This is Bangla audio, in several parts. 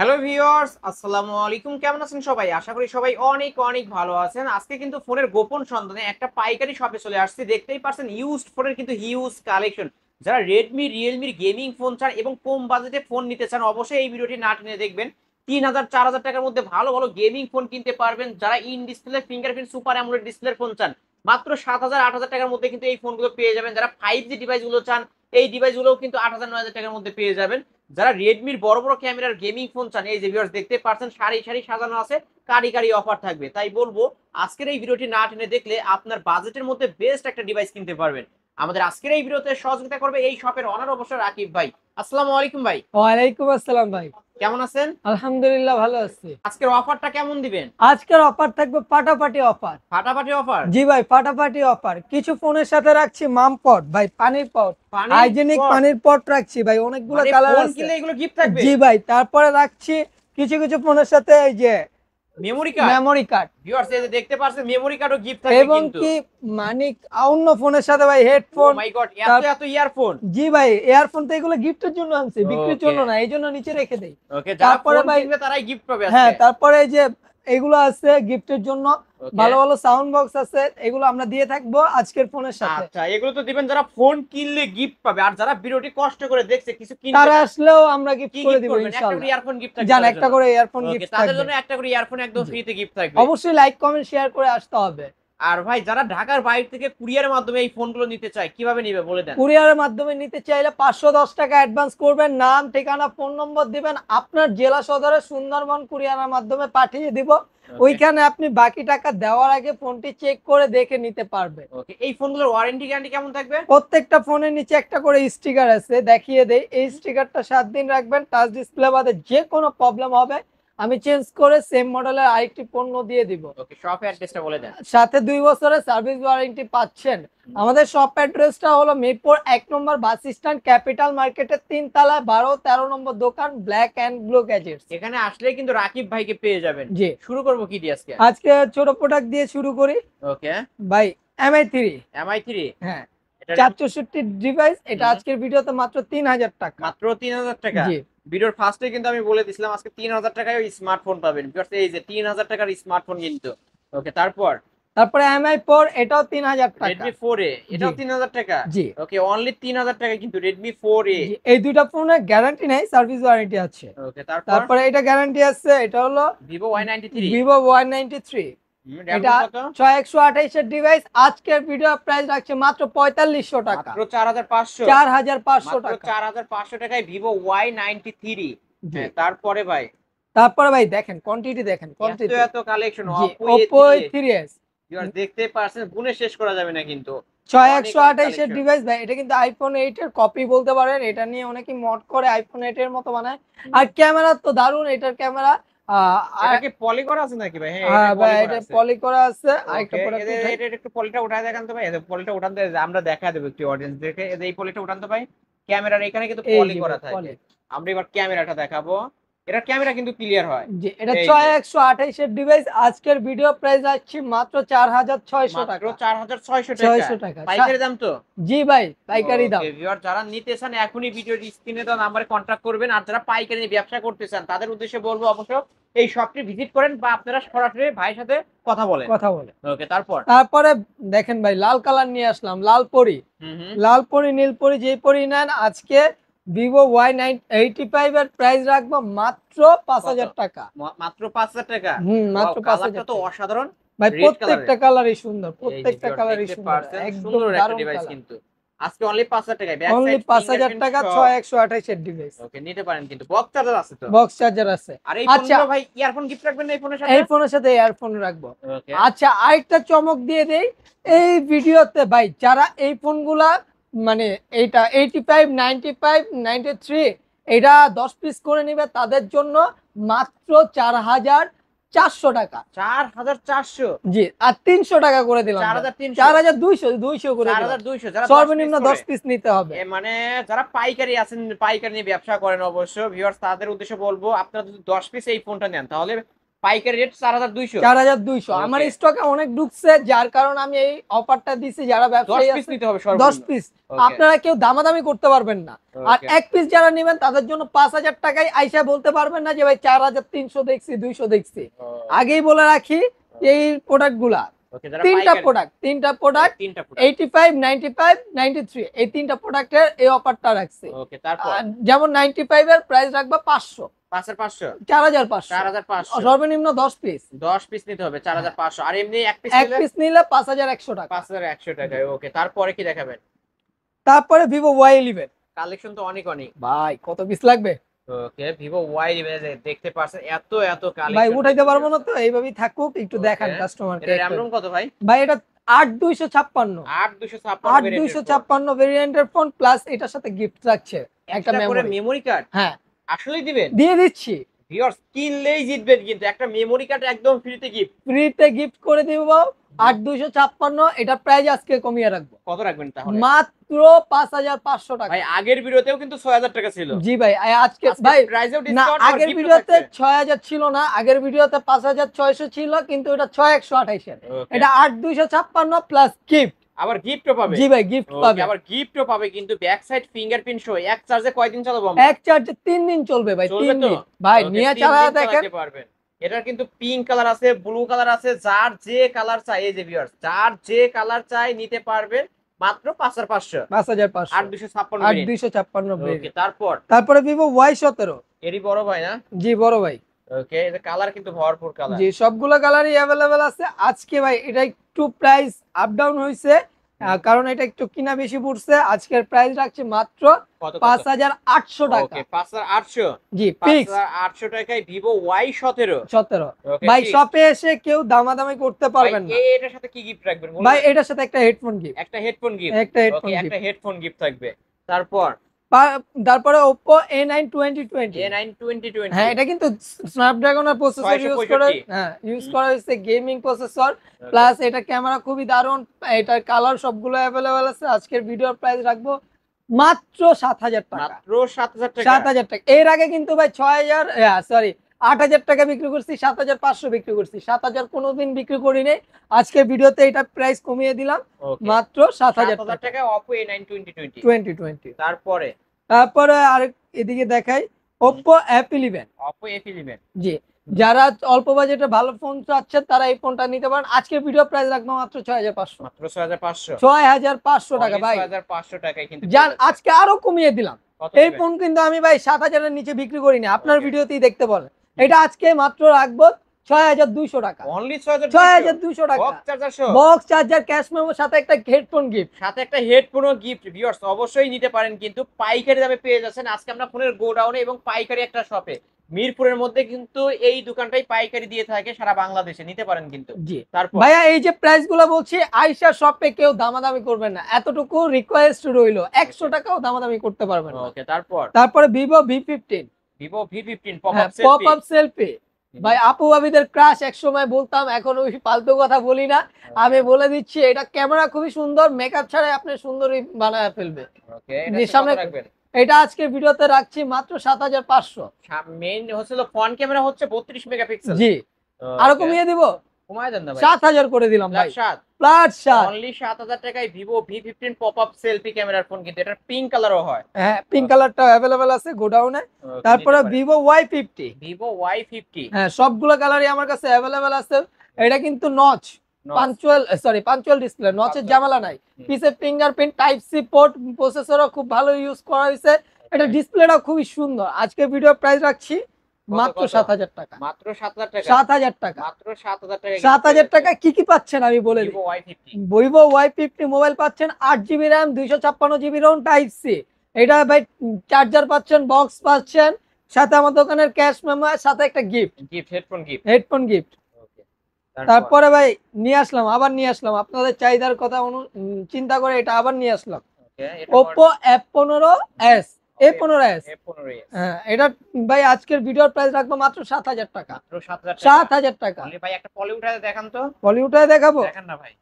হ্যালো ভিউয়ার্স, আসসালামু আলাইকুম। কেমন আছেন সবাই? আশা করি সবাই অনেক অনেক ভালো আছেন। আজকে কিন্তু ফোনের গোপন সন্ধানে একটা পাইকারি শপে চলে আসছি। দেখতেই পারছেন ইউজড ফোনের কিন্তু হিউজ কালেকশন। যারা Redmi, Realme গেমিং ফোন চান এবং কম বাজেটে ফোন নিতে চান, অবশ্যই এই ভিডিওটি না টেনে দেখবেন। ৩,০০০ ৪,০০০ টাকার মধ্যে ভালো ভালো গেমিং ফোন কিনতে পারবেন। যারা in display fingerprint super AMOLED ডিসপ্লের ফোন চান, মাত্র ৭,০০০ ৮,০০০ টাকার মধ্যে কিন্তু এই ফোনগুলো পেয়ে যাবেন। যারা 5G ডিভাইসগুলো চান, এই ডিভাইসগুলোও কিন্তু ৮,০০০ ৯,০০০ টাকার মধ্যে পেয়ে যাবেন। যারা রেডমির বড় বড় ক্যামেরার গেমিং ফোন চান, এই যে ভিউয়ার্স দেখতে পাচ্ছেন সারি সারি সাজানো আছে, কারি কারি অফার থাকবে। তাই বলবো আজকের এই ভিডিওটি না টেনে দেখলে আপনার বাজেটের মধ্যে বেস্ট একটা ডিভাইস কিনতে পারবেন। আমাদের আজকের এই ভিডিওতে সহযোগিতা করবে এই শপের অনার অবশ্য রাকিব ভাই। আসসালামু আলাইকুম ভাই। ওয়ালাইকুম আসসালাম ভাই। কেমন আছেন? আলহামদুলিল্লাহ ভালো আছি। আজকের অফারটা কেমন দিবেন? আজকের অফার থাকবে ফাটাফাটি অফার। ফাটাফাটি অফার। জি ভাই, ফাটাফাটি অফার। কিছু ফোনের সাথে রাখছি মাম পট ভাই, পানির পট, হাইজেনিক পানির পট রাখছি ভাই, অনেকগুলো মানে কালার ফোন আছে। কিনলে এগুলো গিফট থাকবে? জি ভাই, তারপরে রাখছি কিছু কিছু ফোনের সাথে এই যে memory card. Memory card, viewers এই যে দেখতে পাচ্ছেন মেমোরি কার্ডও গিফট থাকবে এবং কিন্তু। কি মানে অন্য ফোনের সাথে ভাই ও হেডফোন। মাই গড, এত এত ইয়ারফোন। জি ভাই, ইয়ারফোন তো এগুলো গিফটের জন্য আনছি, বিক্রির ওকে জন্য না, এই জন্য নিচে রেখে দেই। ওকে, যারা তারপরে ফোন ভাই কিনবে তারাই গিফট পাবে হ্যাঁ, আজকে। তারপরে এই যে এগুলো আছে গিফটের জন্য, ওকে ভালো ভালো সাউন্ড বক্স আছে, এগুলো আমরা দিয়ে থাকবো আজকের ফোনের সাথে। আচ্ছা, এগুলো তো দিবেন যারা ফোন কিনলে গিফট পাবে, আর যারা ভিডিওটি কষ্ট করে দেখছে কিছু কিনবে তারা না, আসলেও আমরা গিফট কি করে গিফট দিব করবেন? একটা করে ইনশাআল্লাহ। ইয়ারফোন গিফট থাকবে জান, তাদের একটা জন্য। করে ইয়ারফোন ওকে, গিফট তাদের থাকবে। জন্য একটা করে ইয়ারফোন একদম জি। ফ্রিতে গিফট থাকবে। অবশ্যই লাইক কমেন্ট শেয়ার করে আসতে হবে। আর ভাই যারা ঢাকার বাইরে থেকে কুরিয়ারের মাধ্যমে এই ফোনগুলো নিতে চায়, কিভাবে নিবে বলে দেন। কুরিয়ারের মাধ্যমে নিতে চাইলে 510 টাকা অ্যাডভান্স করবেন, নাম ঠিকানা ফোন নম্বর দিবেন, আপনার জেলা সদরে সুন্দরবন কুরিয়ারের মাধ্যমে পাঠিয়ে দিব। ওকে ওইখানে আপনি বাকি টাকা দেওয়ার আগে ফোনটি চেক করে দেখে নিতে পারবেন। ওকে, এই ফোনগুলোর ওয়ারেন্টি গ্যারান্টি কেমন থাকবে? প্রত্যেকটা ফোনের নিচে একটা করে স্টিকার আছে, দেখিয়ে দেই। এই স্টিকারটা 7 দিন রাখবেন, টাচ ডিসপ্লে বাদে যে কোনো প্রবলেম হবে আমি চেঞ্জ করে সেম মডেলের আরেকটি পণ্য দিয়ে দিব। ওকে, শপ অ্যাড্রেসটা বলে দেন। সাথে 2 বছরের সার্ভিস ওয়ারেন্টি পাচ্ছেন। আমাদের শপ অ্যাড্রেসটা হলো মিরপুর 1 নম্বর বাস স্ট্যান্ড, ক্যাপিটাল মার্কেটের 3 তলায় 12-13 নম্বর দোকান, ব্ল্যাক এন্ড ব্লু গ্যাজেটস। এখানে আসলে কিন্তু রাকিব ভাইকে পেয়ে যাবেন। জি, শুরু করব কি দিয়ে আজকে? আজকে ছোট প্রোডাক্ট দিয়ে শুরু করি ওকে, ভাই। MI3, MI 3। হ্যাঁ, এটা 464 ডিভাইস। এটা হুম। আজকের ভিডিওতে মাত্র 3000 টাকা। মাত্র ৩,০০০ টাকা। জি, ভিডিওর ফার্স্টে কিন্তু আমি বলে দিছিলাম আজকে ৩,০০০ টাকায় স্মার্টফোন পাবেন। ভিউয়ার্স এই যে ৩,০০০ টাকার স্মার্টফোন কিন্তু। ওকে, তারপর তারপরে MI4, এটাও 3000 টাকা। Redmi 4A, এটাও জি 3,০০০ টাকা। জি ওকে, অনলি 3,০০০ টাকা কিন্তু Redmi 4A। জি, এই দুইটা ফোনের গ্যারান্টি নাই, সার্ভিস ওয়ারেন্টি আছে। ওকে, তারপর তারপরে এটা গ্যারান্টি আছে, এটা হলো Vivo Y93। Vivo Y93। এটা RAM কত? 628 এর ডিভাইস। আজকের ভিডিও প্রাইস রাখছে মাত্র 4500 টাকা, মাত্র 4,৫০০। 4500 মাত্র টাকা। 4,৫০০ টাকায় Vivo Y93। জি, হ্যাঁ, তারপরে ভাই তারপরে ভাই দেখেন কোয়ান্টিটি, দেখেন এত কোয়ান্টিটি। এত কালেকশন। জি, Oppo Oppo A3s। A3s viewers দেখতে পারছেন, গুণে শেষ করা যাবে না কিন্তু। অনেক 628 এর কালেকশন। ডিভাইস ভাই। এটা কিন্তু আইফোন 8 এর কপি বলতে পারেন। এটা নিয়ে অনেকেই মড করে আইফোন 8 এর মতো বানায়। আর ক্যামেরা তো দারুণ, এটার ক্যামেরা। এটা কি পলি করা আছে নাকি ভাই? হ্যাঁ, এটা হ্যাঁ ভাই, পলি করা এটা আছে। পলি করা আছে। আরেকটা ওকে, প্রোডাক্ট উঠাই। এদের একটু পলিটা উঠায় দেখান তো ভাই। এদের পলিটা উঠান তো, আমরা দেখা দেবো একটু অডিয়েন্স দেখে। এদের এই পলিটা উঠান তো ভাই। ক্যামেরার এখানে কিন্তু এই পলি যে করা ভাই, থাকে। পলি। আমরা এবার ক্যামেরাটা দেখাবো। এটার ক্যামেরা কিন্তু ক্লিয়ার হয়। জি, এটা এই যে 6128 এর ডিভাইস। আজকের ভিডিও প্রাইস আছে মাত্র 4600 মাত্র টাকা। 4,৬০০ টাকা। 600 টাকা পাইকারি দাম তো। জি ভাই, পাইকারি দাম। ওকে ভিউয়ার, যারা নিতে চান এখনই ভিডিওর স্ক্রিনে দেওয়া নাম্বারে কন্ট্যাক্ট করবেন। আর যারা পাইকারি নিয়ে ব্যবসা করতে চান তাদের উদ্দেশ্যে বলবো অবশ্য এই শপটি ভিজিট করেন, বা আপনারা সরাসরি ভাইয়ের সাথে কথা বলেন। কথা বলে ওকে, তারপর তারপরে দেখেন ভাই, লাল কালার নিয়ে আসলাম, লাল পরি। হুম হুম লাল পরি, নীল পরি, যেই পরি নেন আজকে Vivo Y85 এর প্রাইস রাখবো মাত্র 5000 টাকা। মাত্র 5,০০০ টাকা। মাত্র ওয়াও, 5000 কালারটা তো টাকা। অসাধারণ। ভাই রেড প্রত্যেকটা কালারই সুন্দর, এই যে প্রত্যেকটা ভিউয়ার কালারই দেখতে সুন্দর, পারছেন, একদম সুন্দর একটা দারুণ ডিভাইস কালার। কিন্তু। আজকে অনলি 5,০০০ টাকায় ব্যাক অনলি সাইড 5000 ফিঙ্গারপ্রিন্ট টাকা, সহ। 628 এর ডিভাইস। ওকে, নিতে পারেন কিন্তু বক্স চার্জার আছে তো। বক্স চার্জার আছে। আর এই আচ্ছা, ফোনগুলো ভাই ইয়ারফোন গিফট রাখবেন না এই ফোনের সাথে? এই ফোনের সাথে ইয়ারফোন রাখবো। ওকে আচ্ছা, আরেকটা চমক দিয়ে দেই এই ভিডিওতে ভাই। যারা এই ফোনগুলা মানে এইটা 85, 95, 93 এটা 10 পিস করে নিবে, তাদের জন্য মাত্র 4400 টাকা। 4,৪০০। জি, আর 300 টাকা করে দিলাম। 4,৩০০। 4200 করে দিলাম। 4,২০০। যারা সর্বনিম্ন 10 10 পিস নিতে হবে। মানে যারা পাইকারি আছেন, পাইকারি নিয়ে ব্যবসা করেন অবশ্য ভিউয়ার্স, তাদের উদ্দেশ্যে বলবো আপনারা যদি 10 পিস এই ফোনটা নেন তাহলে পাইকারি রেট 4200। 4200 আমার Okay. স্টকে অনেক ঢুকছে, যার কারণে আমি এই অফারটা দিছি। যারা 10 ব্যবসায়ী পিস আছে নিতে হবে 10 সর্বনিম্ন। Piece, Okay. আপনারা কেউ দামাদামি করতে পারবেন না। আর Okay. এক পিস যারা নেবেন তাদের জন্য 5000 টাকায় আইসা বলতে পারবেন না যে ভাই 4300 দেখছি 200 দেখছি। আগেই বলে রাখি এই প্রোডাক্টগুলা Okay, যারা তিনটা পাইকারি প্রোডাক্ট তিনটা প্রোডাক্ট। 85 95 93 এই তিনটা প্রোডাক্টের এই অফারটা রাখছে। ওকে, তারপর যেমন 95 এর প্রাইস রাখবা 500, 5500 4500, 4500 সর্বনিম্ন 10 পিস। 10 পিস নিতে হবে 4500। আর এমনি এক পিস এক নিলে পিস নিলে 5100 টাকা। 5100 টাকায়। ওকে, তারপরে কি দেখাবেন? তারপরে ভিভো Y11 কালেকশন তো অনেক অনেক। ভাই কত পিস লাগবে? ওকে, ভিভো Y11 দেখতে পাচ্ছেন এত এত কালেকশন। ভাই উঠাইতে পারবো না তো, এইভাবেই থাকুক, একটু দেখান Okay. কাস্টমারকে। এটা RAM ROM কত ভাই? ভাই এটা 8256 8256 ভেরিয়েন্টের ফোন, প্লাস এটার সাথে গিফট রাখছে একটা করে মেমরি। Memory card. হ্যাঁ আসলেই দিবেন? দিয়ে দিচ্ছি, ভিউয়ার্স কিনলেই জিতবেন, কিন্তু একটা মেমরি কার্ড একদম ফ্রিতে গিফট। ফ্রিতে গিফট করে দিব। 8256 এটা প্রাইস আজকে কমিয়ে রাখবো, কত রাখবেন তাহলে? মাত্র 5500 টাকা। ভাই আগের ভিডিওতেও কিন্তু 6000 টাকা ছিল। জি ভাই, আজকে ভাই প্রাইসেও না, ডিসকাউন্ট। আগের ভিডিওতে 6000 ছিল না, আগের ভিডিওতে 5600 ছিল, কিন্তু এটা 6128 এর। এটা 8256 প্লাস গিফট। আবার গিফটও পাবে। জি ভাই গিফট পাবে, আবার গিফটও পাবে, কিন্তু ব্যাক সাইড ফিঙ্গারপ্রিন্ট সহ। এক চার্জে কয়দিন চালাবো আমরা? এক চার্জে 3 দিন চলবে ভাই, চলবে 3 তো? দিন ভাই। Okay, নিয়ে 3 চালা দিন দেখেন। চালাতে পারবেন। এটার কিন্তু পিঙ্ক কালার আছে, ব্লু কালার আছে, যার যে কালার চাই, এই যে ভিউয়ার্স, যার যে কালার চাই নিতে পারবেন মাত্র 5500। 5500 8256 8256। ওকে, তারপর তারপরে ভিভো Y17। এরই বড় ভাই না? জি বড় ভাই। ওকে, এটা কালার কিন্তু ভরপুর কালার। জি সবগুলো কালারই अवेलेबल আছে। আজকে ভাই এটা একটু প্রাইস আপ ডাউন হইছে, কারণ এটা একটু কিনা বেশি পড়ছে। আজকের প্রাইস রাখছে মাত্র কত? 5800 টাকা। ওকে, 5800। জি ফিক্স 5800 টাকায় ভিভো Y17। 17। ওকে, ভাই fixed। শপে এসে কেউ দামাদামি করতে পারবেন না। এটার সাথে কি গিফট রাখবেন বলুন? ভাই এটার সাথে একটা হেডফোন গিফট, একটা হেডফোন গিফট। একটা হেডফোন ওকে, একটা গিফট। হেডফোন গিফট থাকবে। তারপর তারপরে Oppo A9 2020। A9 2020। হ্যাঁ এটা কিন্তু স্ন্যাপড্রাগনের প্রসেসর ইউজ করে, 665 হ্যাঁ ইউজ করা হয়েছে গেমিং প্রসেসর, প্লাস এটা ক্যামেরা খুবই দারুণ। এটার কালার সবগুলো अवेलेबल আছে। আজকের ভিডিওর প্রাইস রাখবো মাত্র 7000 টাকা। মাত্র 7000 টাকা। 7000 টাকা। এর আগে কিন্তু ভাই 8000 টাকা বিক্রি করছি, 7500 বিক্রি করছি, 7000 কোনোদিন বিক্রি করি নাই। আজকের ভিডিওতে এটা প্রাইস কমিয়ে দিলাম ওকে, মাত্র 7000 7000 টাকা। টাকা Oppo A9 2020। 2020। তারপরে আরেক এদিকে দেখাই Oppo F11। Oppo F11। জি যারা অল্প বাজেটে ভালো ফোন চাচ্ছেন তারা এই ফোনটা নিতে পারেন। আজকের ভিডিও প্রাইস রাখবো মাত্র 6500। মাত্র 6500। 6500 টাকা ভাই। 6500 টাকায় কিন্তু জান আজকে আরো কমিয়ে দিলাম। কত এই দিবেন? ফোন কিন্তু আমি ভাই 7000 এর নিচে বিক্রি করি না, আপনার Okay. ভিডিওতেই দেখতে বলেন। এটা আজকে মাত্র রাখবো 6200 টাকা। অনলি 6200। 6200 টাকা। বক্স চার্জার সহ। বক্স চার্জার, ক্যাশ মেমোর সাথে একটা হেডফোন গিফট। সাথে একটা হেডফোনও গিফট। ভিউয়ার্স অবশ্যই নিতে পারেন, কিন্তু পাইকারি দামে পেয়ে যাচ্ছেন আজকে আমরা ফোনের গোডাউনে এবং পাইকারি একটা শপে। মিরপুরের মধ্যে কিন্তু এই দোকানটাই পাইকারি দিয়ে থাকে সারা বাংলাদেশে, নিতে পারেন কিন্তু। জি তারপর ভাইয়া এই যে প্রাইস গুলো বলছি, আইসা শপে কেউ দামাদামি করবেন না, এতটুকু রিকোয়েস্ট রইলো। 100 টাকাও দামাদামি করতে পারবেন না। ওকে, তারপর তারপরে Vivo V15। Vivo V15 pop pop up selfie. ভাই আপু ভাবিদের ক্রাশ এক সময় বলতাম, এখন ওই ফালতু কথা বলি না। আমি বলে দিচ্ছি এটা ক্যামেরা খুবই সুন্দর, মেকআপ ছাড়াই আপনি সুন্দরই বানায় ফেলবে। ওকে, জি, এটা সামনে সামনে রাখবেন। এটা আজকে ভিডিওতে রাখছি মাত্র 7500। মেইন হচ্ছে ফ্রন্ট ক্যামেরা হচ্ছে 32 মেগাপিক্সেল। জি আরো কমিয়ে দিব, কমায় দেন না ভাই। 7000 করে দিলাম ভাই। 7 প্লাস 7। অনলি 7000 টাকায় Vivo V15 pop up selfie ক্যামেরার ফোন, কিন্তু এটা পিঙ্ক কালারও হয়। হ্যাঁ পিঙ্ক কালারটা अवेलेबल আছে গোডাউনে। তারপরে ভিভো Y50। Vivo Y50। হ্যাঁ সবগুলো কালারই আমার কাছে अवेलेबल আছে। এটা কিন্তু নচ পাঞ্চুয়াল ডিসপ্লে, নচের ঝামেলা নাই। পিছে ফিঙ্গারপ্রিন্ট টাইপ সি পোর্ট, প্রসেসরও খুব ভালো ইউজ করা হয়েছে। এটা ডিসপ্লেটা খুবই সুন্দর। আজকে ভিডিও প্রাইস রাখছি মাত্র 7000 টাকা। মাত্র 7000 টাকা। 7000 টাকা। মাত্র 7000 টাকা। 7000 টাকা কি কি পাচ্ছেন আমি বলে দিই। Vivo Y50। Vivo Y50 mobile পাচ্ছেন 8GB RAM 256GB ROM type C. এটা ভাই চার্জার পাচ্ছেন, বক্স পাচ্ছেন, সাথে আমার দোকানের ক্যাশ মেমো, সাথে একটা গিফট, হেডফোন গিফট। ওকে, তারপরে ভাই আবার নিয়ে আসলাম আপনাদের চাহিদার কথা চিন্তা করে এটা আবার নিয়ে আসলাম ওকে, Oppo F15s। A15s। হ্যাঁ এটা ভাই আজকের ভিডিওর প্রাইস রাখবো মাত্র 7000 টাকা। মাত্র 7000 টাকা। 7000 টাকা। বলি ভাই একটা পলি উঠায় দেখান তো। বলিউডে দেখাবো। দেখেন না ভাই,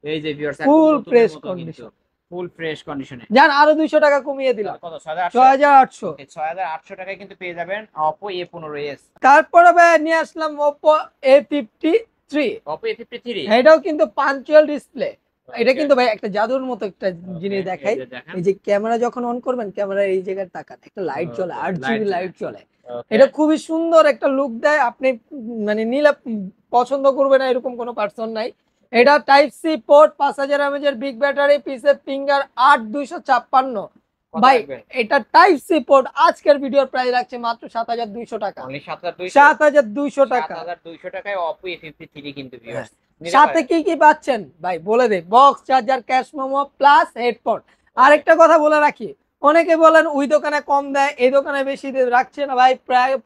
এই যে ভিউয়ার্স ফুল প্রেস কন্ডিশন। ফুল ফ্রেশ কন্ডিশনে। জান আরো 200 টাকা কমিয়ে দিলাম, কত 6800? 6800। 6800 টাকায় কিন্তু পেয়ে যাবেন Oppo A15s। তারপরে ভাই নিয়ে আসলাম Oppo A53। Oppo A53 এটাও কিন্তু পাঞ্চুয়াল ডিসপ্লে। এটা কিন্তু ভাই একটা জাদুর মতো একটা জিনিস দেখাই। এই যে ক্যামেরা যখন অন করবেন, ক্যামেরা এই জায়গায় তাকান, একটা লাইট জ্বলে, 8 GB লাইট জ্বলে। এটা খুবই সুন্দর একটা লুক দেয়। আপনি মানে নিলে পছন্দ করবেন না এরকম কোনো পার্সন নাই। এটা টাইপ সি পোর্ট, 5000 mAh এর বিগ ব্যাটারি, পিসে ফিঙ্গার 8256। ভাই এটা টাইপ সি পোর্ট। আজকের ভিডিওর প্রাইস রাখছে মাত্র 7200 টাকা। অনলি 7200। 7200 টাকা। 7200 টাকায় Oppo A53 কিন্তু ভিউয়ার্স। সাথে কি কি পাচ্ছেন ভাই বলে দে। Box charger, cash memo plus headphone. আরেকটা কথা বলে রাখি, অনেকে বলেন ওই দোকানে কম দেয়, এই দোকানে বেশি রাখছে না। ভাই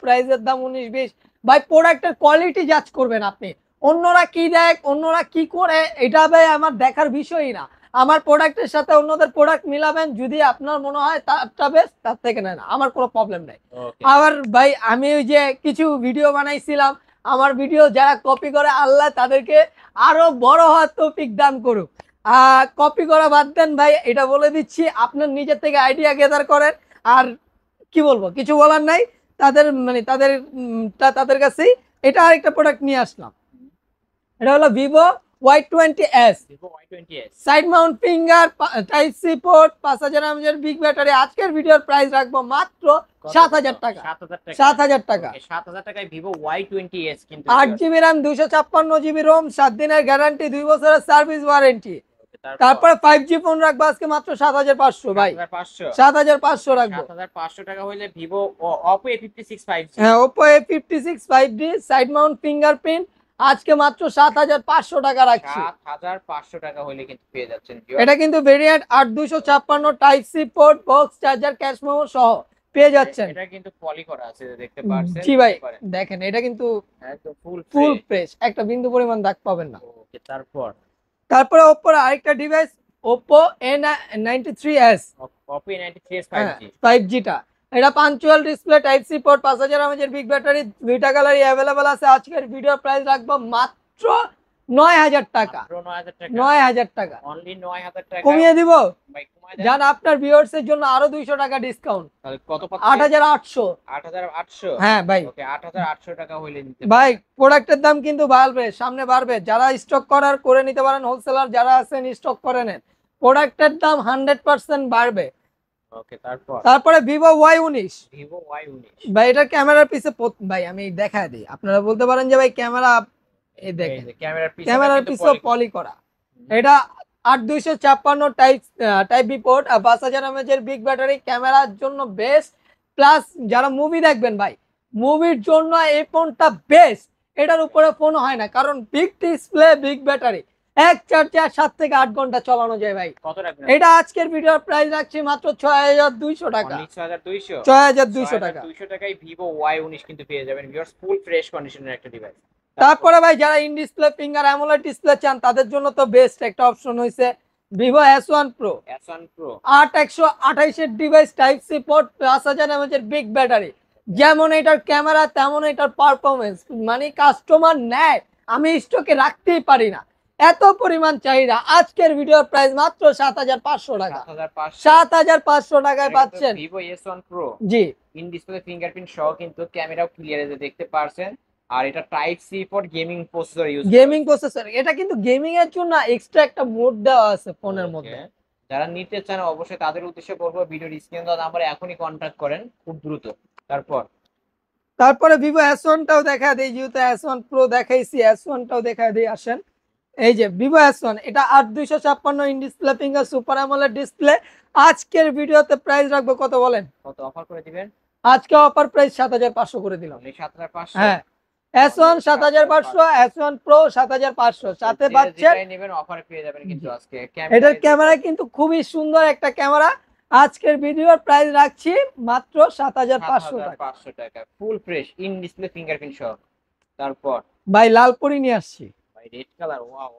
প্রাইসের দাম 19-20। ভাই প্রোডাক্টের কোয়ালিটি জাজ করবেন আপনি। অন্যরা কি দেয়, অন্যরা কি করে, এটা ভাই আমার দেখার বিষয়ই না। আমার প্রোডাক্টের সাথে অন্যদের প্রোডাক্ট মিলাবেন, যদি আপনার মনে হয় তারটা বেস্ট, তার থেকে নেন, আমার কোনো প্রবলেম নাই। আবার ভাই আমি ওই যে কিছু ভিডিও বানাইছিলাম, আমার ভিডিও যারা কপি করে আল্লাহ তাদেরকে আরো বড় হওয়ার তৌফিক দান করুক। কপি করা বাদ দেন ভাই, এটা বলে দিচ্ছি, আপনার নিজের থেকে আইডিয়া গেদার করেন। আর কি বলবো, কিছু বলার নাই। তাদের মানে তাদের কাছেই এটা আরেকটা প্রোডাক্ট নিয়ে আসলাম। এটা হলো Vivo Y20s। Side mount finger, type C port, 5000 mAh big battery. আজকের ভিডিওর প্রাইস রাখবো মাত্র 7000 টাকা। 7000 টাকা। 7000 টাকায় Vivo Y20s কিন্তু 8GB RAM, 256GB ROM, 7 দিনের গ্যারান্টি, 2 বছরের সার্ভিস ওয়ারেন্টি। তারপরে 5G ফোন রাখবো আজকে মাত্র 7500 ভাই। 7500 রাখবো। 7500 টাকা হইলে Vivo Oppo A56 5G। হ্যাঁ, Oppo A56 5G side Mount fingerprint আজকে মাত্র 7500 টাকা রাখছি। 7500 টাকা হইলে কিন্তু পেয়ে যাচ্ছেন। এটা কিন্তু variant 8256, type C port, box charger, cash memo সহ পেয়ে যাচ্ছেন। এটা কিন্তু পলি করা আছে দেখতে পাচ্ছেন। জি ভাই দেখেন, এটা কিন্তু একদম ফুল ফ্রেশ, একটা বিন্দু পরিমাণ দাগ পাবেন না। ওকে, তারপরে Oppo আরেকটা device, Oppo A93s। Oppo A93s 5G। 5G টা এটা punch hole display, type C port, 5000 mAh big battery, দুইটা কালারই अवेलेबल আছে। আজকের ভিডিও প্রাইস রাখবো মাত্র 9000 টাকা। 9000 টাকা অনলি 9000 টাকা কমিয়ে দিব ভাই। কমায় দেন জান আপনার ভিউয়ার্স এর জন্য আরো 200 টাকা ডিসকাউন্ট। তাহলে কত পাচ্ছেন? 8800। 8800। হ্যাঁ ভাই। ওকে, 8800 টাকা হইলে নিতে ভাই প্রোডাক্টের দাম কিন্তু বাড়বে, সামনে বাড়বে। যারা স্টক করার করে নিতে পারেন, হোলসেলার যারা আছেন স্টক করে নেন, প্রোডাক্টের দাম 100% বাড়বে। ওকে, তারপরে Vivo Y19। Vivo Y19 ভাই এটা ক্যামেরার পিছে ভাই আমি দেখায় দিই, আপনারা বলতে পারেন যে ভাই ক্যামেরা, এই দেখেন ক্যামেরার পিছে পলি করা। এটা 8256 টাইপ বি পোর্ট, 5000 mAh এর বিগ ব্যাটারি, ক্যামেরার জন্য বেস্ট। প্লাস যারা মুভি দেখবেন ভাই, মুভির জন্য এই ফোনটা বেস্ট। এটার উপরে ফোন হয় না, কারণ বিগ ডিসপ্লে, বিগ ব্যাটারি, এক চার্জে 7 থেকে 8 ঘন্টা চালানো যায় ভাই। কত রাখবেন? এটা আজকের ভিডিওর প্রাইস রাখছি মাত্র 6200 টাকা। 6200। 6200 টাকা। 200 টাকায় Vivo Y19 কিন্তু পেয়ে যাবেন ভিউয়ার্স, ফুল ফ্রেশ কন্ডিশনের একটা ডিভাইস। তারপরে ভাই যারা in display finger AMOLED display চান, তাদের জন্য তো বেস্ট একটা অপশন হইছে Vivo S1 Pro। 8128 এর device, type C port, 5000 mAh এর বিগ ব্যাটারি। যেমন এটার ক্যামেরা তেমন এটার পারফরম্যান্স, মানে কাস্টমার নেয়, আমি স্টকে রাখতেই পারি না, এত পরিমাণ চাহিদা। আজকের ভিডিওর প্রাইস মাত্র 7500 টাকা। 7500 টাকায় পাচ্ছেন Vivo S1 Pro। জি, ইন ডিসপ্লে ফিঙ্গারপ্রিন্ট সহ কিন্তু ক্যামেরাও ক্লিয়ার দেখতে পারছেন। আর এটা type C port gaming processor use, gaming processor. এটা কিন্তু গেমিং এর জন্য এক্সট্রা একটা মোড দেওয়া আছে ফোনের মধ্যে। যারা নিতে চান অবশ্যই তাদের উদ্দেশ্যে বলবো ভিডিওর স্ক্রিনে দেওয়া নাম্বারে এখনই কন্টাক্ট করেন খুব দ্রুত। তারপরে Vivo S1 টাও দেখা দেই, যেহেতু S1 Pro দেখাইছি, S1 টাও দেখা দেই। আসেন, এই যে Vivo S1, এটা 8256 in display finger super AMOLED display. আজকের ভিডিওতে প্রাইস রাখবো কত বলেন? কত অফার করে দিবেন? আজকে অফার প্রাইস 7500 করে দিলাম। 7500। হ্যাঁ, S1 7500, S1 Pro 7500, সাথে পাচ্ছেন নেবেন অফারে পেয়ে যাবেন কিন্তু আজকে। এটার ক্যামেরা কিন্তু খুবই সুন্দর একটা ক্যামেরা। আজকের ভিডিওর প্রাইস রাখছি মাত্র 7500 টাকা, full fresh in display fingerprint সহ। তারপর ভাই লালপুরি নিয়ে আসছি ভাই, রেড কালার। ওয়াও,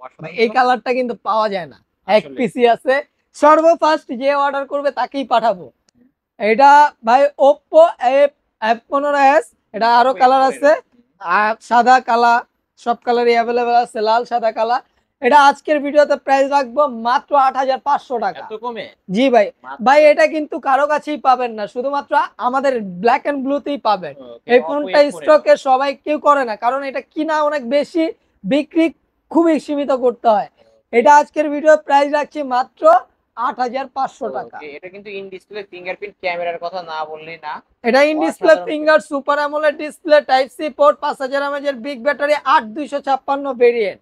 এই কালারটা কিন্তু পাওয়া যায় না, এক পিসি আছে। সর্বফার্স্ট যে অর্ডার করবে তাকেই পাঠাবো। এটা ভাই Oppo F15s। এটা আরো কালার আছে, সাদা কালা, সব কালারই অ্যাভেলেবেল আছে, লাল সাদা কালা। এটা আজকের ভিডিওতে প্রাইস রাখবো মাত্র 8500 টাকা। এত কমে? জি ভাই। মাত্র। ভাই এটা কিন্তু কারো কাছেই পাবেন না, শুধুমাত্র আমাদের ব্ল্যাক এন্ড ব্লুতেই পাবেন। ওকে, এই Oppo ফোনটা F4 এর। স্টকে সবাই কেউ করে না, কারণ এটা কিনা অনেক বেশি, বিক্রি খুবই সীমিত করতে হয়। এটা আজকের ভিডিও প্রাইস রাখছি মাত্র 8500 টাকা। ওকে, এটা কিন্তু ইন ডিসপ্লে ফিঙ্গারপ্রিন্ট ক্যামেরার কথা না বললেই না। এটা ইন ডিসপ্লে অসাধারণ। Finger super AMOLED display, type C port, 5000 mAh এর বিগ ব্যাটারি, 8256 ভেরিয়েন্ট।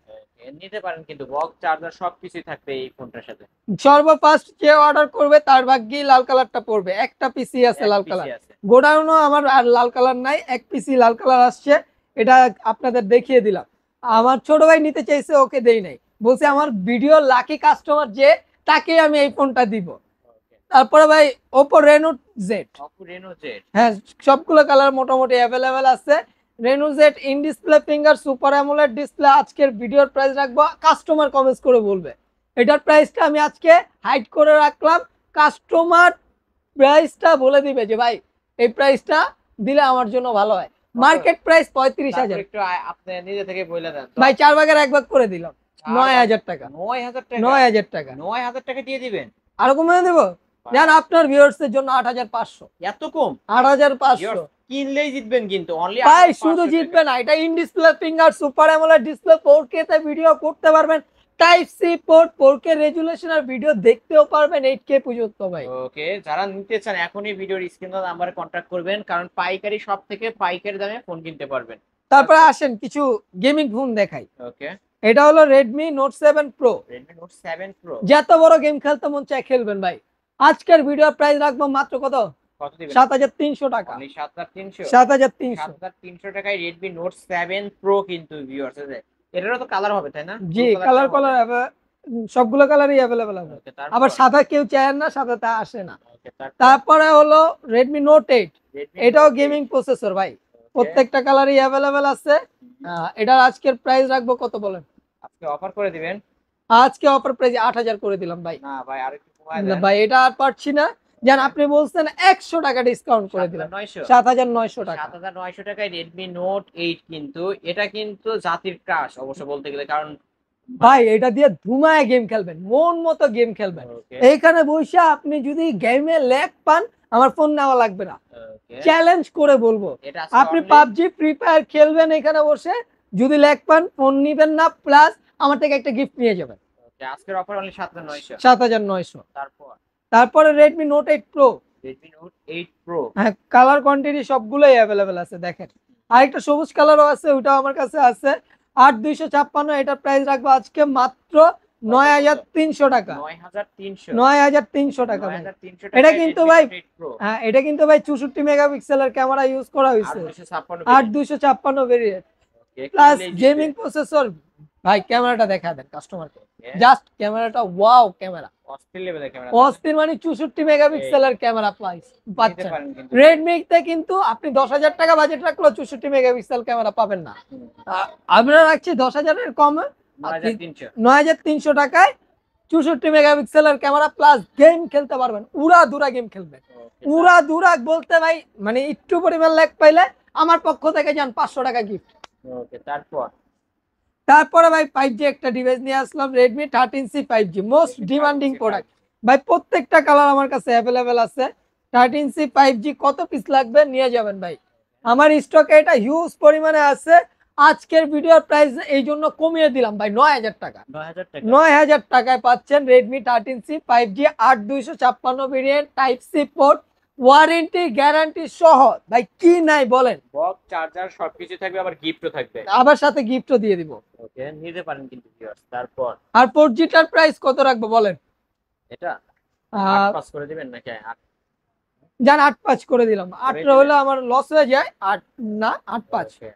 নিতে পারেন কিন্তু বক্স চার্জার সবকিছুই থাকবে এই ফোনটার সাথে। সর্বফার্স্ট যে অর্ডার করবে তার ভাগ্যেই লাল কালারটা পড়বে। একটা পিসি আছে লাল এক কালার, PC আছে। গোডাউনও আমার আর লাল কালার নাই, এক পিসি লাল কালার আসছে, এটা আপনাদের দেখিয়ে দিলাম। আমার ছোট ভাই নিতে চাইছে, ওকে দেই নাই, বলছে আমার ভিডিও লাকি কাস্টমার যে তাকে আমি এই ফোনটা দিব। ওকে, তারপরে ভাই Oppo Reno Z, Oppo Reno Z। হ্যাঁ সবগুলো কালার মোটামুটি অ্যাভেলেবেল আছে। Reno Z in display finger super AMOLED display, আজকের ভিডিওর প্রাইস রাখবো, কাস্টমার কমেন্টস করে বলবে। এটার প্রাইসটা আমি আজকে হাইড করে রাখলাম, কাস্টমার প্রাইসটা বলে দিবে যে ভাই এই প্রাইসটা দিলে আমার জন্য ভালো হয়। Market price 35,000। তারপর একটু আপনি নিজে থেকে বলে দেন তো। ভাই 4 ভাগের 1 ভাগ করে দিলাম, 9000 টাকা। 9000 টাকা? 9000 টাকা 9000 টাকা দিয়ে দিবেন? আরো কমে দেবো? জান আপনার ভিউয়ার্স এর জন্য 8500। এত কম? 8500 কিনলেই জিতবেন কিন্তু অনলি। ভাই শুধু জিতবে না, এটা in display finger super AMOLED display, 4K তে ভিডিও করতে পারবেন, type C port, 4K resolution, আর ভিডিও দেখতেও পারবেন 8K পর্যন্ত ভাই। ওকে, যারা নিতে চান এখনই ভিডিওর স্ক্রিন নাম্বারে কন্ট্যাক্ট করবেন, কারণ পাইকারি সব থেকে পাইকারি দামে ফোন কিনতে পারবেন। তারপরে আসেন কিছু গেমিং ফোন দেখাই। ওকে, এটা হলো Redmi Note 7 Pro। Redmi Note 7 Pro। যত বড় গেম খেলতে মন চায় খেলবেন ভাই। আজকের ভিডিও প্রাইস রাখবো মাত্র কত? কত দিবেন? 7300 টাকা। অনলি 7300। 7300। 7300 টাকায় Redmi Note 7 Pro কিন্তু ভিউয়ার্স আছে। এটারও তো কালার হবে তাই না? জি Blue কালার colour টা হবে। সবগুলো কালারই অ্যাভেলেবেল আছে। ওকে, তারপর? আবার সাদা কেউ চায় না, সাদাটা আসে না। ওকে, তারপর? তারপরে হলো Redmi Note 8। Redmi এটাও Note 8। গেমিং প্রসেসর ভাই, ওকে। প্রত্যেকটা কালারই অ্যাভেলেবেল আছে। এটার আজকের প্রাইস রাখবো কত বলেন? আজকে অফার করে দিবেন? আজকে অফার প্রাইস 8000 করে দিলাম ভাই। না ভাই, আরেকটু কমায় না দেন। ভাই এটা আর পারছি না, জান আপনি বলছেন 100 টাকা ডিসকাউন্ট করে দিলাম, 7900। 7900 টাকা। 7900 টাকায় Redmi Note 8 কিন্তু এটা কিন্তু জাতির ক্রাশ অবশ্য বলতে গেলে, কারণ ভাই এটা দিয়ে ধুমায় গেম খেলবেন, মন মতো গেম খেলবেন। ওকে, এইখানে বসে আপনি যদি গেমে ল্যাগ পান, আমার ফোন নেওয়া লাগবে না, ওকে, চ্যালেঞ্জ করে বলবো। এটা আজকে আপনি only- পাবজি ফ্রি ফায়ার খেলবেন এখানে বসে, যদি ল্যাগ পান ফোন নিবেন না, প্লাস আমার থেকে একটা গিফট নিয়ে যাবেন। ওকে, আজকের অফার অনলি 7900। 7900। তারপর তারপরে Redmi Note 8 Pro, Redmi Note 8 Pro। হ্যাঁ কালার কোয়ান্টিটি সবগুলোই অ্যাভেলেবেল আছে দেখেন। আরেকটা সবুজ কালারও আছে, ওইটাও আমার কাছে আছে। 8256, এটার প্রাইস রাখবো আজকে মাত্র 9300 টাকা। 9300। 9300 টাকা ভাই। 9300 এটা টাকায় কিন্তু Redmi ভাই Note 8 Pro। হ্যাঁ এটা কিন্তু ভাই 64 মেগাপিক্সেলের ক্যামেরা ইউজ করা হয়েছে, 8256 8256 ভেরিয়েন্ট, Okay, প্লাস কিনলেই গেমিং জিতবে। প্রসেসর। ভাই ক্যামেরাটা দেখা দেন কাস্টমারকে, Okay, জাস্ট ক্যামেরাটা ওয়াও ক্যামেরা, অস্থির লেভেলের ক্যামেরা। অস্থির, মানে 64 মেগাপিক্সেলের ক্যামেরা নিতে পাচ্ছেন। পারেন কিন্তু। রেডমি তে কিন্তু আপনি 10,000 টাকা বাজেট রাখলেও 64 মেগাপিক্সেল ক্যামেরা পাবেন না। আমরা রাখছি 10,000 এর কমে 9300। 9300 টাকায় 64 মেগাপিক্সেলের ক্যামেরা, প্লাস গেম খেলতে পারবেন, উড়া দুরা গেম খেলবেন। Okay, উড়া দুরা বলতে ভাই মানে একটু পরিমাণ ল্যাগ পাইলে আমার পক্ষ থেকে যান 500 টাকা গিফট। ওকে, তারপর তারপরে ভাই 5G একটা ডিভাইস নিয়ে আসলাম, Redmi 13C 5G, most Redmi demanding 13C product ভাই। প্রত্যেকটা কালার আমার কাছে অ্যাভেলেবেল আছে। 13C 5G কত পিস লাগবে নিয়ে যাবেন ভাই, আমার স্টকে এটা হিউজ পরিমাণে আছে। আজকের ভিডিওর প্রাইস এই জন্য কমিয়ে দিলাম ভাই 9000 টাকা। 9000 টাকা। 9000 টাকায় পাচ্ছেন Redmi 13C 5G 8256 variant, type C port, warranty guarantee সহ। ভাই কি নাই বলেন, বক্স চার্জার সবকিছু থাকবে, আবার গিফটও থাকবে। আবার সাথে গিফটও দিয়ে দিব। ওকে, নিতে পারেন কিন্তু ভিউয়ার্স। তারপর আর 4Gটার প্রাইস কত রাখবো বলেন? এটা আহ, 8 পাস করে দিবেন নাকি? জান 8.5 করে দিলাম, 8 দিবেন। হলে আমার লস হয়ে যায়, 8 না 8.5। ওকে,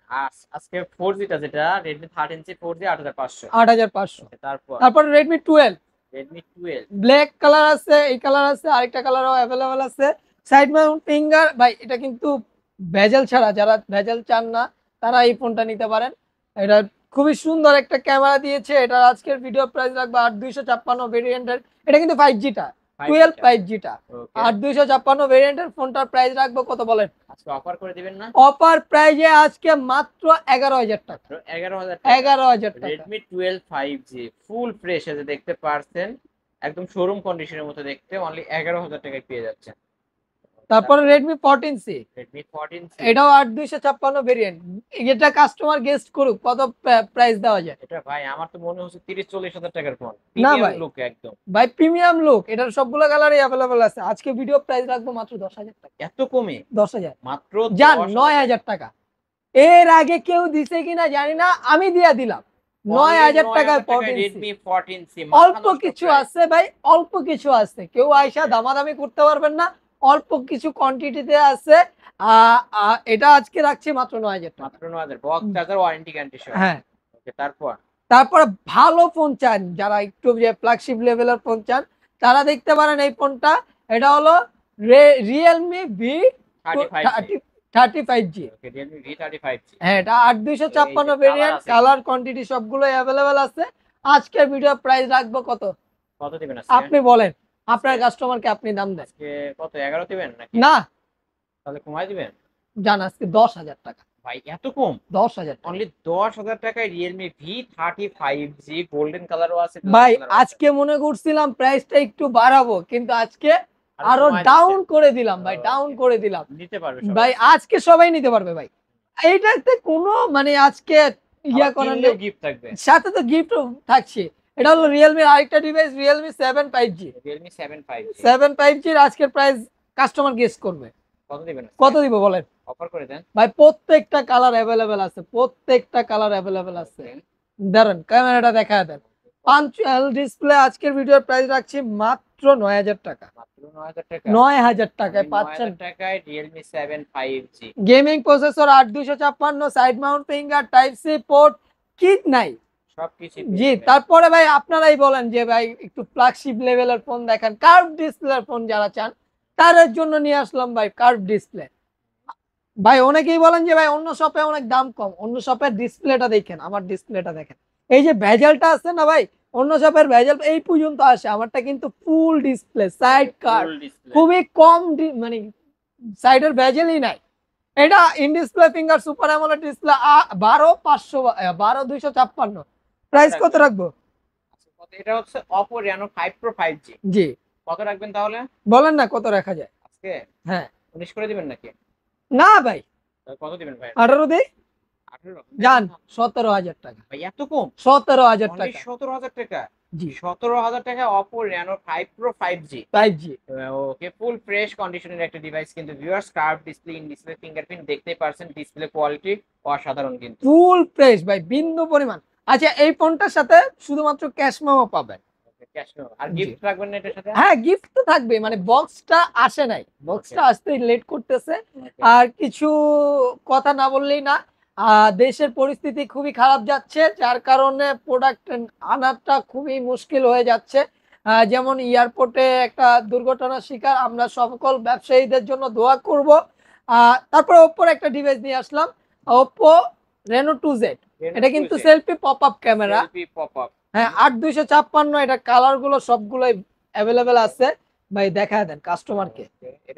আজকে 4G টা যেটা Redmi 13C 4G 8500। 8500। ওকে, তারপর তারপর Redmi 12 Redmi 12। ব্ল্যাক কালার আছে, এই কালার আছে, আরেকটা কালারও অ্যাভেলেবেল আছে। সাইড মাউন্ট ফিঙ্গার ভাই, এটা কিন্তু ভেজেল ছাড়া, যারা ভেজেল চান না তারা এই ফোনটা নিতে পারেন। এটা খুবই সুন্দর একটা ক্যামেরা দিয়েছে। এটা আজকের ভিডিও প্রাইস রাখবো 8256 ভেরিয়েন্টের, এটা কিন্তু 5G টা, টুয়েলভ 5G টা। ওকে, আর 256 ভেরিয়েন্টের ফোনটার প্রাইস রাখবো কত বলেন? আজকে অফার করে দিবেন না? অফার প্রাইজে আজকে মাত্র 11,000 টাকা। 11,000 টাকা। 11,000 টাকা। Redmi 12 5G ফুল ফ্রেশ আছে, দেখতে পারছেন একদম শোরুম কন্ডিশনের মতো দেখতে, অনলি 11,000 টাকায় পেয়ে যাচ্ছেন। তারপরে Redmi 14C, Redmi 14C, এটাও 8256 ভেরিয়েন্ট। এটা কাস্টমার গেস্ট করুক কত প্রাইস দেওয়া যায়। এটা ভাই আমার তো মনে হচ্ছে 30-40 হাজার টাকার ফোন, না প্রিমিয়াম ভাই। লুক একদম। ভাই প্রিমিয়াম লুক, এটার সবগুলো কালারই अवेलेबल আছে। আজকে ভিডিও প্রাইস রাখবো মাত্র 10,000 টাকা। এত কমে? 10,000 মাত্র জান 10,000 9,000 টাকা। এর আগে কেউ দিছে কিনা জানি না, আমি দিয়া দিলাম 9,000 টাকায় 14C। Redmi 14C অল্প কিছু আছে ভাই, অল্প কিছু আছে, কেউ আয়সা দামাদামি করতে পারবেন না, অল্প কিছু কোয়ান্টিটিতে আছে। এটা আজকে রাখছি মাত্র 9,000 টাকা। মাত্র 9,000, বক্স চার্জার, ওয়ারেন্টি গ্যারান্টি সহ। হ্যাঁ। ওকে, তারপর তারপরে ভালো ফোন চান যারা, একটু যে ফ্ল্যাগশিপ লেভেলের ফোন চান, তারা দেখতে পারেন এই ফোনটা। এটা হলো Realme V35G। ওকে, Realme V35G। হ্যাঁ, এটা 8256 colour ভেরিয়েন্ট, আছে কালার কোয়ান্টিটি সবগুলোই अवेलेबल আছে। আজকের ভিডিও প্রাইস রাখবো কত? কত দিবেন আজকে? আপনি বলেন, আপনার কাস্টমারকে আপনি দাম দেন। আজকে কত, 11 দিবেন নাকি? না, তাহলে কমাই দিবেন? জান আজকে 10,000 টাকা। ভাই এত কম? 10,000 টাকা। অনলি 10,000 টাকায় Realme V35G, গোল্ডেন কালারও আছে। ভাই আজকে মনে করছিলাম প্রাইসটা একটু বাড়াবো, কিন্তু আজকে আরো কমায় ডাউন দিচ্ছেন। করে দিলাম ভাই, Okay. ডাউন করে দিলাম। নিতে পারবে সবাই। ভাই আজকে সবাই নিতে পারবে ভাই, এইটাতে কোনো মানে আজকে ইয়া করার নেই। গিফট থাকবে। সাথে তো গিফট থাকছে। এটা হলো Realme এর আরেকটা device, Realme 7 5G। Realme 7 5G 7 5G এর আজকের প্রাইস কাস্টমার গেস করবে কত দিবেন? কত দিব বলেন? অফার করে দেন ভাই প্রত্যেকটা কালার अवेलेबल আছে, প্রত্যেকটা কালার अवेलेबल আছে। দাঁড়ান ক্যামেরাটা দেখায় দেন। পাঞ্চুয়াল ডিসপ্লে আজকের ভিডিওর প্রাইস রাখছি মাত্র 9,000 টাকা। মাত্র 9,000 টাকা। 9,000 টাকায় পাচ্ছেন 9,000 টাকায় Realme 7 5G। Gaming processor 8256, side mount finger, type C port, kit নাই। সবকিছু জি, তারপরে ভাই আপনারাই বলেন যে ভাই একটু ফ্ল্যাগশিপ লেভেলের ফোন দেখান, কার্ভ ডিসপ্লের ফোন যারা চান তাদের জন্য নিয়ে আসলাম ভাই কার্ভ ডিসপ্লে। ভাই অনেকেই বলেন যে ভাই অন্য শপে অনেক দাম কম, অন্য শপের ডিসপ্লেটা দেখেন, আমার ডিসপ্লেটা দেখেন। এই যে ভেজালটা আছে না ভাই, অন্য শপের ভেজাল এই পর্যন্ত আসে, আমারটা কিন্তু ফুল ডিসপ্লে, সাইড কার্ভ, খুবই কম মানে সাইডের ভেজালই নাই। এটা in display finger super AMOLED display 12,256। Price কত রাখবো? এটা হচ্ছে Oppo Reno 5 Pro 5G। জি, কত রাখবেন তাহলে বলেন না কত রাখা যায় আজকে? হ্যাঁ 19 করে দিবেন নাকি? না ভাই, তাহলে কত দিবেন ভাই? 18 দেই 18? জান 17,000 টাকা। ভাই এত কম? 17,000 অনলি টাকা। 17,000 টাকা? জি, 17,000 টাকা Oppo Reno 5 Pro 5G। 5G। ওকে, ফুল ফ্রেশ কন্ডিশনের একটা ডিভাইস কিন্তু viewers, curve display, in display fingerprint, দেখতেই পারছেন ডিসপ্লে কোয়ালিটি অসাধারণ কিন্তু। ফুল ফ্রেশ ভাই, বিন্দু পরিমাণ। আচ্ছা, এই ফোনটার সাথে শুধুমাত্র ক্যাশ মেমো পাবেন। ক্যাশ মেমো আর জি। গিফট রাখবেন না এটার সাথে? হ্যাঁ, গিফট তো থাকবে, মানে বক্সটা আসে নাই, বক্সটা আসতে লেট করতেছে। Okay. আর কিছু কথা না বললেই না, দেশের পরিস্থিতি খুবই খারাপ যাচ্ছে, যার কারণে প্রোডাক্ট আনাটা খুবই মুশকিল হয়ে যাচ্ছে। যেমন এয়ারপোর্টে একটা দুর্ঘটনার শিকার, আমরা সকল ব্যবসায়ীদের জন্য দোয়া করব। তারপর ওপ্পোর একটা ডিভাইস নিয়ে আসলাম, ওপ্পো Reno 2Z। এটা কিন্তু selfie pop up camera. Selfie pop up. হ্যাঁ, 8256, এটা কালার গুলো সবগুলোই অ্যাভেলেবেল আছে। ভাই দেখায় দেন কাস্টমারকে।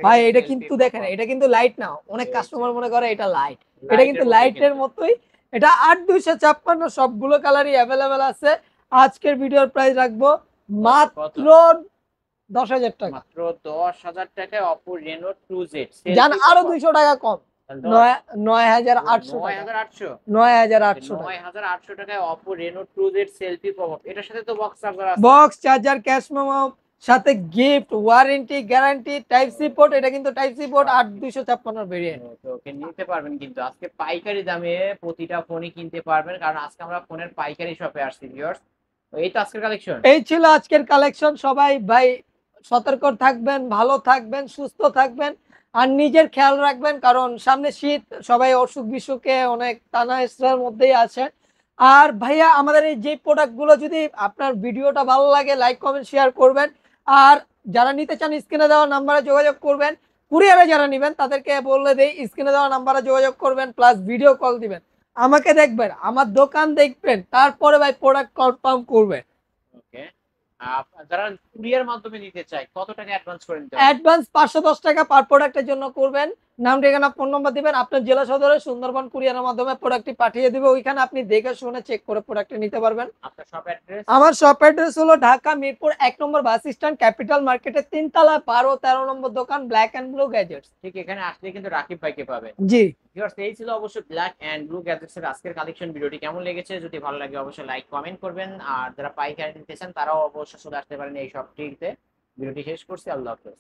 ভাই এটা কিন্তু দেখেন, এটা কিন্তু লাইট না, অনেক কাস্টমার মনে করে এটা লাইট, এটা কিন্তু লাইটের মতোই। এটা 8256, সবগুলো কালারই অ্যাভেলেবেল আছে। আজকের ভিডিওর প্রাইস রাখবো মাত্র 10,000 টাকা। মাত্র 10,000 টাকায় Oppo Reno 2Z জান আরো 200 টাকা কম, 9,800 টাকা। 9,800? 9,800 টাকা। 9,800 টাকায় Oppo Reno 2Z selfie pop up. এটার সাথে তো বক্স চার্জার আছে। বক্স চার্জার, ক্যাশ মেমো, সাথে gift, warranty guarantee, type C port. এটা কিন্তু টাইপ সি পোর্ট 8256 ভেরিয়েন্ট। তো ওকে নিতে পারবেন কিন্তু আজকে পাইকারি দামে প্রতিটা ফোনই কিনতে পারবেন, কারণ আজকে আমরা ফোনের পাইকারি শপে আসছি ভিউয়ার্স। এই তো আজকের কালেকশন। এই ছিল আজকের কালেকশন। সবাই ভাই সতর্ক থাকবেন, ভালো থাকবেন, সুস্থ থাকবেন, আর নিজের খেয়াল রাখবেন, কারণ সামনে শীত, সবাই অসুখ বিসুখে অনেক টানা হেঁচড়ার মধ্যেই আছে। আর ভাইয়া আমাদের এই যে প্রোডাক্টগুলো যদি আপনার ভিডিওটা ভালো লাগে, লাইক কমেন্ট শেয়ার করবেন। আর যারা নিতে চান স্ক্রিনে দেওয়া নাম্বারে যোগাযোগ করবেন। কুরিয়ারে যারা নেবেন তাদেরকে বলে দেই স্ক্রিনে দেওয়া নাম্বারে যোগাযোগ করবেন, প্লাস ভিডিও কল দিবেন, আমাকে দেখবেন, আমার দোকান দেখবেন, তারপরে ভাই প্রোডাক্ট কনফার্ম করবেন। ওকে, যারা কুরিয়ার মাধ্যমে নিতে চায় কত টাকা অ্যাডভান্স করে নিতে হবে? অ্যাডভান্স 510 টাকা পার প্রোডাক্টের জন্য করবেন। নাম, ঠিকানা, ফোন নম্বর দিবেন। আপনার জেলা সদরে সুন্দরবন কুরিয়ারের মাধ্যমে প্রোডাক্টটি পাঠিয়ে দিবে। ওইখানে আপনি দেখে শুনে চেক করে প্রোডাক্টটি নিতে পারবেন। আপনার শপ অ্যাড্রেস? আমার শপ অ্যাড্রেস হলো ঢাকা মিরপুর 1 নম্বর বাস স্ট্যান্ড, ক্যাপিটাল মার্কেটের 3 তলায় 12-13 নম্বর দোকান, ব্ল্যাক এন্ড ব্লু গ্যাজেটস। ঠিক এখানে আসলে কিন্তু রাকিব ভাইকে পাবেন। জি। ভিউয়ার্স, এই ছিল অবশ্যই ব্ল্যাক এন্ড ব্লু গ্যাজেটস এর আজকের কালেকশন। ভিডিওটি কেমন লেগেছে যদি ভালো লাগে অবশ্যই লাইক কমেন্ট করবেন, আর যারা পাইকারি নিতে চান তারাও অবশ্যই চলে আসতে পারেন এই শপটিতে। ভিডিওটি শেষ করছি, আল্লাহ হাফেজ।